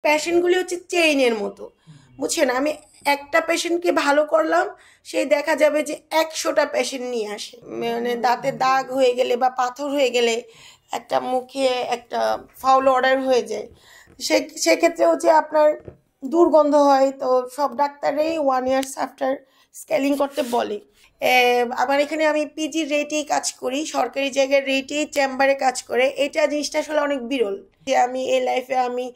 পেশেন্টগুলি হচ্ছে চেইনের মতো, বুঝছেন? আমি একটা পেশেন্টকে ভালো করলাম, সেই দেখা যাবে যে 100টা পেশেন্ট নিয়ে আসে। মানে দাঁতে দাগ হয়ে গেলে বা পাথর হয়ে গেলে একটা মুখে একটা ফাউল অর্ডার হয়ে যায়, সেক্ষেত্রে হচ্ছে আপনার দুর্গন্ধ হয়। তো সব ডাক্তারই 1 ইয়ার্স আফটার স্কেলিং করতে বলে। আমার এখানে আমি পিজি রেটেই কাজ করি, সরকারি জায়গার রেটেই চেম্বারে কাজ করে। এটা জিনিসটা আসলে অনেক বিরল যে আমি এই লাইফে আমি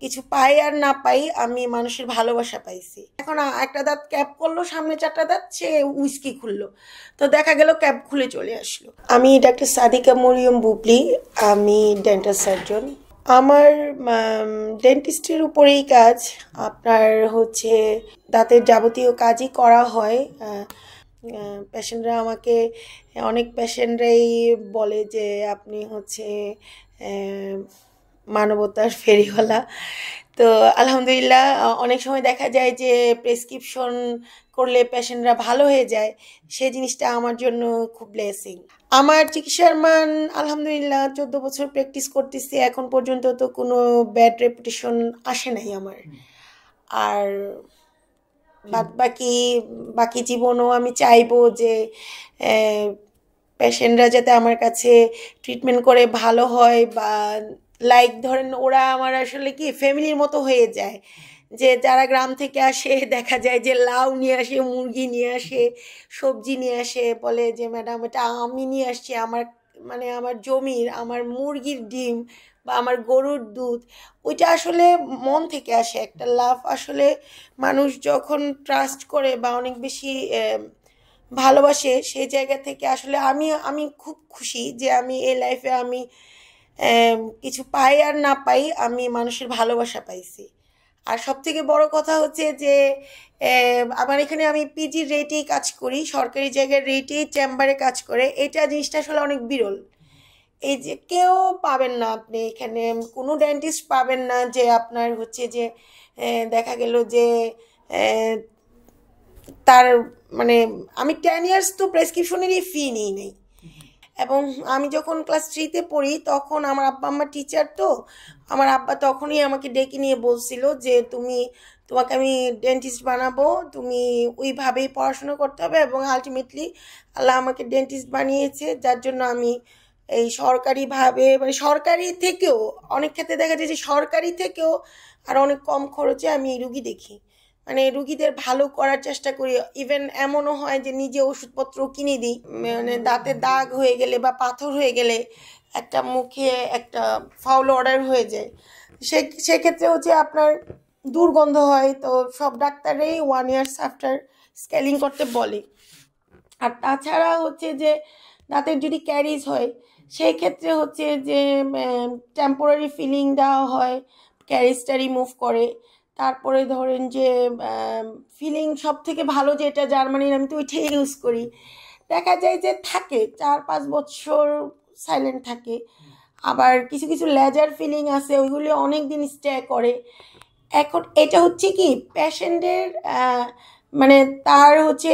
কিছু পাই আর না পাই, আমি মানুষের ভালোবাসা পাইছি। এখন একটা দাঁত ক্যাপ করলো, সামনে 4টা দাঁত সে উইস্কি খুললো, তো দেখা গেল ক্যাপ খুলে চলে আসলো। আমি ডাক্তার সাদিকা মরিয়ম বুবলি, আমি ডেন্টাল সার্জন। আমার ডেন্টিস্টের উপরেই কাজ। আপনার হচ্ছে দাঁতের যাবতীয় কাজই করা হয়। পেশেন্টরা আমাকে, অনেক পেশেন্টরাই বলে যে আপনি হচ্ছে মানবতার ফেরিওয়ালা। তো আলহামদুলিল্লাহ, অনেক সময় দেখা যায় যে প্রেসক্রিপশন করলে পেশেন্টরা ভালো হয়ে যায়, সেই জিনিসটা আমার জন্য খুব ব্লেসিং। আমার চিকিৎসার মান আলহামদুলিল্লাহ 14 বছর প্র্যাকটিস করতেছি, এখন পর্যন্ত তো কোনো ব্যাড রেপুটেশন আসে নাই আমার। আর বাকি জীবনও আমি চাইবো যে পেশেন্টরা যাতে আমার কাছে ট্রিটমেন্ট করে ভালো হয়, বা লাইক ধরেন ওরা আমার আসলে কি ফ্যামিলির মতো হয়ে যায়। যে যারা গ্রাম থেকে আসে দেখা যায় যে লাউ নিয়ে আসে, মুরগি নিয়ে আসে, সবজি নিয়ে আসে, বলে যে ম্যাডাম এটা আমি নিয়ে আসছি, আমার মানে আমার জমির, আমার মুরগির ডিম বা আমার গরুর দুধ। ওইটা আসলে মন থেকে আসে একটা লাভ। আসলে মানুষ যখন ট্রাস্ট করে বা অনেক বেশি ভালোবাসে, সেই জায়গা থেকে আসলে আমি খুব খুশি যে আমি এই লাইফে আমি কিছু পাই আর না পাই, আমি মানুষের ভালোবাসা পাইছি। আর সবথেকে বড় কথা হচ্ছে যে আমার এখানে আমি পিজি রেটেই কাজ করি, সরকারি জায়গার রেটেই চেম্বারে কাজ করে। এটা জিনিসটা আসলে অনেক বিরল। এই যে কেউ পাবেন না, আপনি এখানে কোনো ডেন্টিস্ট পাবেন না যে আপনার হচ্ছে যে দেখা গেল যে তার মানে আমি 10 ইয়ার্স তো প্রেসক্রিপশনেরই ফি নিই নেই। এবং আমি যখন ক্লাস 3তে পড়ি তখন আমার আব্বা আম্মা টিচার, তো আমার আব্বা তখনই আমাকে ডেকে নিয়ে বলছিল যে তোমাকে আমি ডেন্টিস্ট বানাবো, তুমি ওইভাবেই পড়াশোনা করতে হবে। এবং আলটিমেটলি আল্লাহ আমাকে ডেন্টিস্ট বানিয়েছে, যার জন্য আমি এই সরকারিভাবে, মানে সরকারি থেকেও অনেক ক্ষেত্রে দেখা যায় যে সরকারি থেকেও আর অনেক কম খরচে আমি রুগী দেখি, মানে রুগীদের ভালো করার চেষ্টা করি। ইভেন এমনও হয় যে নিজে ওষুধপত্র কিনে দিই। মানে দাঁতে দাগ হয়ে গেলে বা পাথর হয়ে গেলে একটা মুখে একটা ফাউল অর্ডার হয়ে যায়, সেক্ষেত্রে হচ্ছে আপনার দুর্গন্ধ হয়। তো সব ডাক্তারই 1 ইয়ার্স আফটার স্কেলিং করতে বলে। আর তাছাড়া হচ্ছে যে দাঁতের যদি ক্যারিজ হয়, সেই ক্ষেত্রে হচ্ছে যে টেম্পোরারি ফিলিং দেওয়া হয়, ক্যারিজটা রিমুভ করে। তারপরে ধরেন যে ফিলিং সব থেকে ভালো যেটা জার্মানির, আমি তো ওইটাই ইউজ করি। দেখা যায় যে থাকে 4-5 বছর সাইলেন্ট থাকে। আবার কিছু কিছু লেজার ফিলিং আছে, ওইগুলি অনেক দিন স্টে করে। এখন এটা হচ্ছে কি পেশেন্টের মানে তার হচ্ছে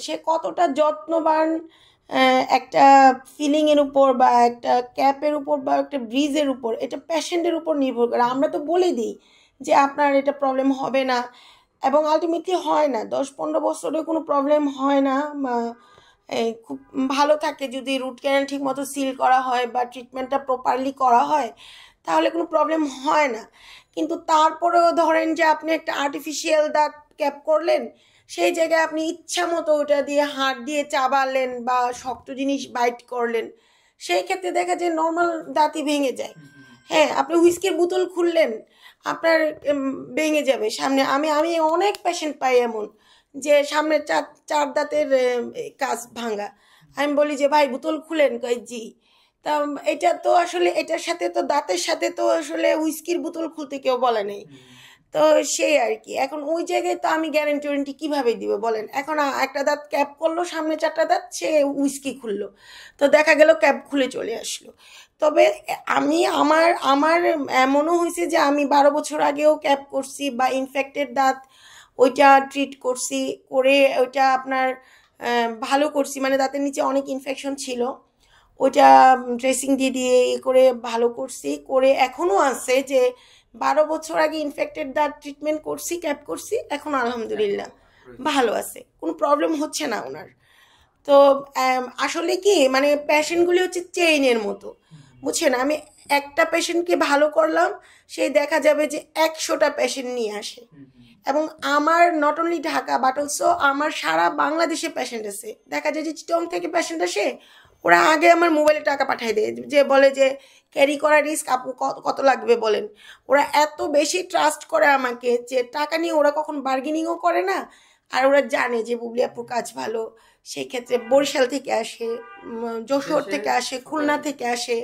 সে কতটা যত্নবান একটা ফিলিংয়ের উপর বা একটা ক্যাপের উপর বা একটা ব্রিজের উপর, এটা পেশেন্টের উপর নির্ভর করে। আমরা তো বলে দিই যে আপনার এটা প্রবলেম হবে না, এবং আলটিমেটলি হয় না। 10-15 বছরে কোনো প্রবলেম হয় না, খুব ভালো থাকে যদি রুট ক্যানাল ঠিক মতো সিল করা হয় বা ট্রিটমেন্টটা প্রপারলি করা হয়, তাহলে কোনো প্রবলেম হয় না। কিন্তু তারপরেও ধরেন যে আপনি একটা আর্টিফিশিয়াল দাঁত ক্যাপ করলেন, সেই জায়গায় আপনি ইচ্ছা মতো ওটা দিয়ে হাত দিয়ে চাবালেন বা শক্ত জিনিস বাইট করলেন, সেই ক্ষেত্রে দেখা যায় নর্মাল দাঁতই ভেঙে যায়। হ্যাঁ, আপনি হুইস্কির বোতল খুললেন, আপনার ভেঙে যাবে সামনে। আমি অনেক পেশেন্ট পাই এমন যে সামনে চার দাঁতের কাজ ভাঙা। আমি বলি যে ভাই বোতল খুলেন, কয় জি। তা এটা তো আসলে এটার সাথে তো দাঁতের সাথে তো আসলে হুইস্কির বোতল খুলতে কেউ বলে নেই। তো সেই আর কি। এখন ওই জায়গায় তো আমি গ্যারেন্টি ওয়ারেন্টি কীভাবে দিব বলেন? এখন একটা দাঁত ক্যাপ করলো, সামনে 4টা দাঁত সে হুইস্কি খুললো, তো দেখা গেল ক্যাপ খুলে চলে আসলো। তবে আমি আমার আমার এমনও হয়েছে যে আমি 12 বছর আগেও ক্যাপ করছি বা ইনফেক্টেড দাঁত ওইটা ট্রিট করছি, করে ওইটা আপনার ভালো করছি। মানে দাঁতের নিচে অনেক ইনফেকশন ছিল, ওইটা ড্রেসিং দিয়ে দিয়ে করে ভালো করছি, করে এখনও আছে যে 12 বছর আগে ইনফেক্টেড দাঁত ট্রিটমেন্ট করছি, ক্যাপ করছি, এখন আলহামদুলিল্লাহ ভালো আছে, কোনো প্রবলেম হচ্ছে না ওনার। তো আসলে কি মানে পেশেন্টগুলি হচ্ছে চেইনের মতো, বুঝছেন? আমি একটা পেশেন্টকে ভালো করলাম, সেই দেখা যাবে যে 100টা পেশেন্ট নিয়ে আসে। এবং আমার not only Dhaka but also আমার সারা বাংলাদেশে পেশেন্ট আছে। দেখা যায় যে চিটং থেকে পেশেন্ট আসে, ওরা আগে আমার মোবাইলে টাকা পাঠিয়ে দেয়, যে বলে যে ক্যারি করা রিস্ক, আপু কত লাগবে বলেন। ওরা এত বেশি ট্রাস্ট করে আমাকে যে টাকা নিয়ে ওরা কখন বার্গেনিংও করে না। আর ওরা জানে যে বুবলি আপুর কাজ ভালো, সেই ক্ষেত্রে বরিশাল থেকে আসে, যশোর থেকে আসে, খুলনা থেকে আসে।